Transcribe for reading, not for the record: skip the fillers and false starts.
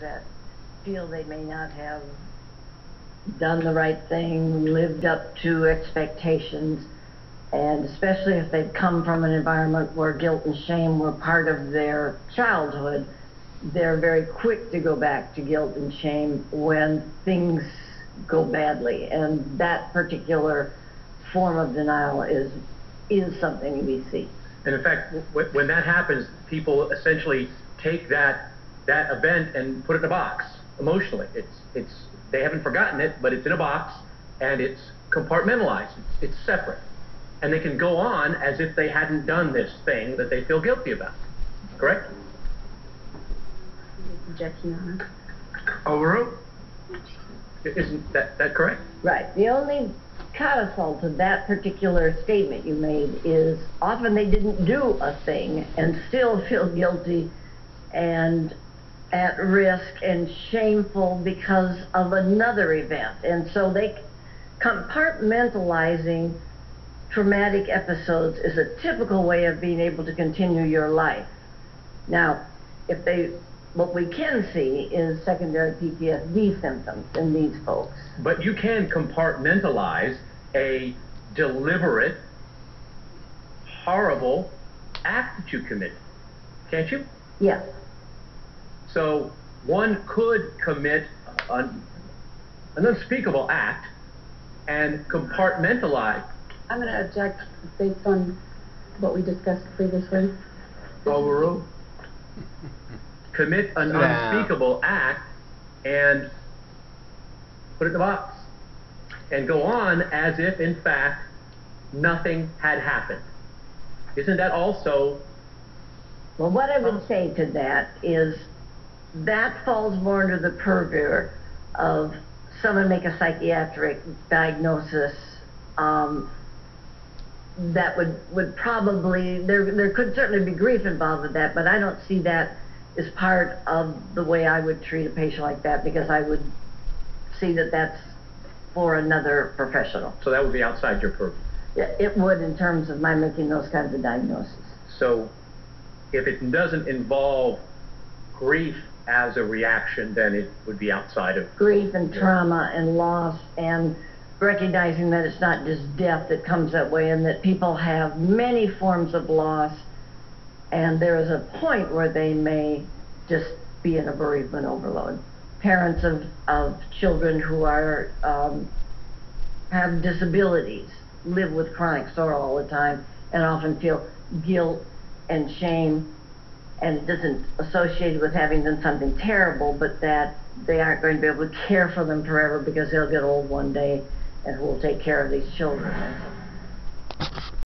that feel they may not have done the right thing, lived up to expectations, and especially if they've come from an environment where guilt and shame were part of their childhood, they're very quick to go back to guilt and shame when things go badly. And that particular form of denial is something we see. And in fact, when that happens, people essentially take that event and put it in a box emotionally. They haven't forgotten it, but it's in a box and it's compartmentalized. It's separate. And they can go on as if they hadn't done this thing that they feel guilty about. Correct? Objection, Your Honor. Overruled. Isn't that correct? Right. The only codicil to that particular statement you made is often they didn't do a thing and still feel guilty and at risk and shameful because of another event. And so compartmentalizing traumatic episodes is a typical way of being able to continue your life. Now, what we can see is secondary PTSD symptoms in these folks. But you can compartmentalize a deliberate, horrible act that you committed, can't you? Yes. So one could commit an unspeakable act and compartmentalize. I'm going to object based on what we discussed previously. Overruled. Commit an unspeakable act and put it in the box and go on as if, in fact, nothing had happened. Isn't that also? Well, what I would say to that is that falls more under the purview of someone make a psychiatric diagnosis. That would probably, there could certainly be grief involved with that, but I don't see that as part of the way I would treat a patient like that, because I would see that that's for another professional. So that would be outside your purview? Yeah, it would, in terms of my making those kinds of diagnoses. So if it doesn't involve grief as a reaction, then it would be outside of grief and trauma and loss, and recognizing that it's not just death that comes that way, and that people have many forms of loss, and there is a point where they may just be in a bereavement overload. Parents of children who are have disabilities live with chronic sorrow all the time and often feel guilt and shame, and it isn't associated with having done something terrible, but that they aren't going to be able to care for them forever because they'll get old one day, and who will take care of these children.